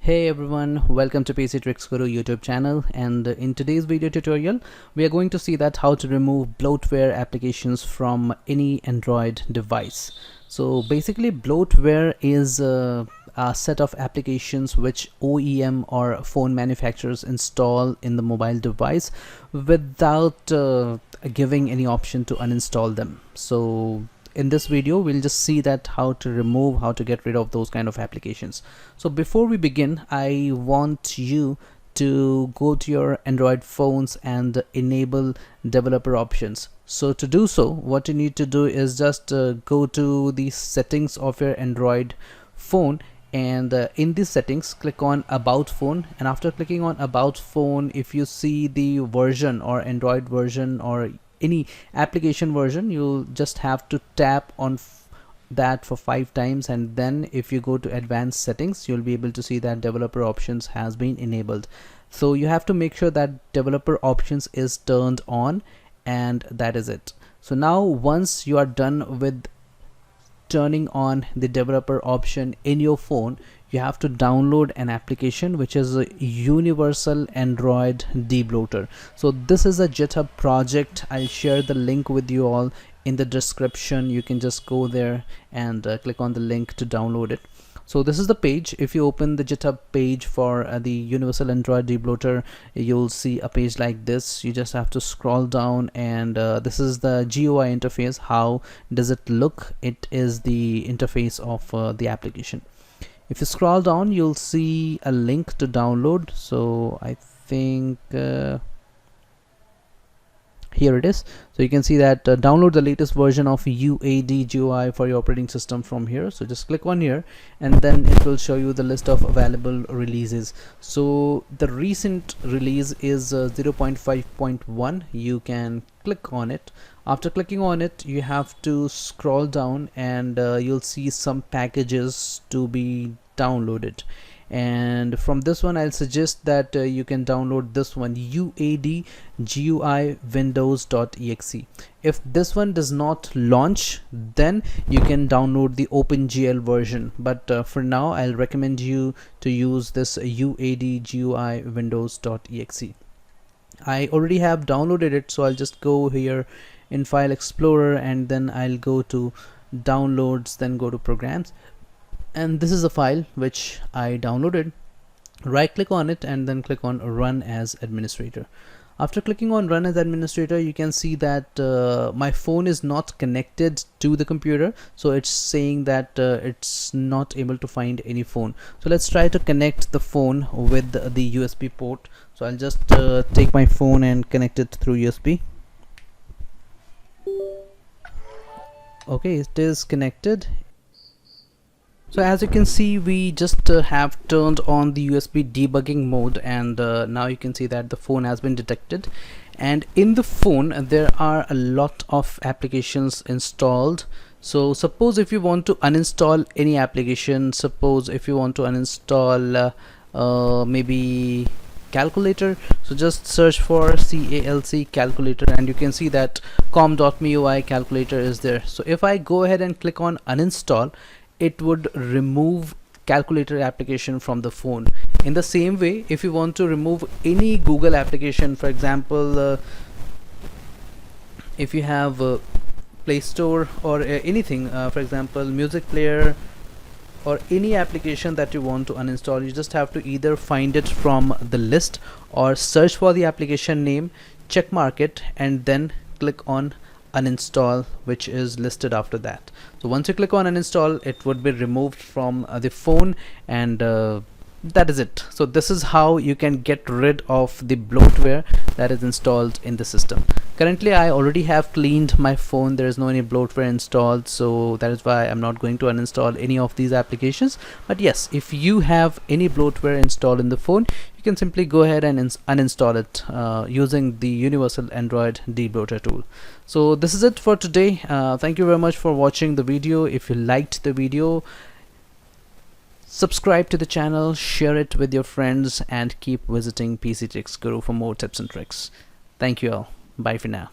Hey everyone, welcome to PC Tricks Guru YouTube channel, and in today's video tutorial we are going to see that how to remove bloatware applications from any Android device. So basically bloatware is a set of applications which OEM or phone manufacturers install in the mobile device without giving any option to uninstall them. So in this video we'll just see that how to get rid of those kind of applications. So before we begin, I want you to go to your Android phones and enable developer options. So to do so, what you need to do is just go to the settings of your Android phone, and in these settings click on about phone, and after clicking on about phone, if you see the version or Android version or any application version, you'll just have to tap on that for 5 times, and then if you go to advanced settings, you'll be able to see that developer options has been enabled. So you have to make sure that developer options is turned on, and that is it. So now once you are done with turning on the developer option in your phone, you have to download an application which is a universal Android debloater. So this is a GitHub project. I'll share the link with you all in the description. You can just go there and click on the link to download it. So this is the page. If you open the GitHub page for the universal Android debloater, you'll see a page like this. You just have to scroll down, and this is the GUI interface. How does it look? It is the interface of the application. If you scroll down, you'll see a link to download. So I think here it is. So you can see that download the latest version of UAD GUI for your operating system from here. So just click on here, and then it will show you the list of available releases. So the recent release is 0.5.1. You can click on it. After clicking on it, you have to scroll down, and you'll see some packages to be downloaded. And from this one, I'll suggest that you can download this one, UAD GUI windows.exe. If this one does not launch, then you can download the OpenGL version, but for now I'll recommend you to use this UAD GUI windows.exe. I already have downloaded it, so I'll just go here in File Explorer, and then I'll go to Downloads, then go to Programs, and this is a file which I downloaded. Right click on it and then click on Run as Administrator. After clicking on Run as Administrator, you can see that my phone is not connected to the computer, so it's saying that it's not able to find any phone. So let's try to connect the phone with the USB port. So I'll just take my phone and connect it through USB. Okay, it is connected. So as you can see, we just have turned on the USB debugging mode, and now you can see that the phone has been detected, and in the phone there are a lot of applications installed. So suppose if you want to uninstall any application, suppose if you want to uninstall maybe calculator, so just search for CALC calculator, and you can see that com.MIUI calculator is there. So if I go ahead and click on uninstall, it would remove calculator application from the phone. In the same way, if you want to remove any Google application, for example if you have Play Store or anything, for example music player or any application that you want to uninstall, you just have to either find it from the list or search for the application name, check mark it, and then click on uninstall, which is listed after that. So once you click on uninstall, it would be removed from the phone, and that is it. So this is how you can get rid of the bloatware that is installed in the system. Currently I already have cleaned my phone. There is no any bloatware installed, so that is why I'm not going to uninstall any of these applications. But yes, if you have any bloatware installed in the phone, you can simply go ahead and uninstall it using the universal Android debloater tool. So this is it for today. Thank you very much for watching the video. If you liked the video, subscribe to the channel, share it with your friends, and keep visiting PC Tricks Guru for more tips and tricks. Thank you all. Bye for now.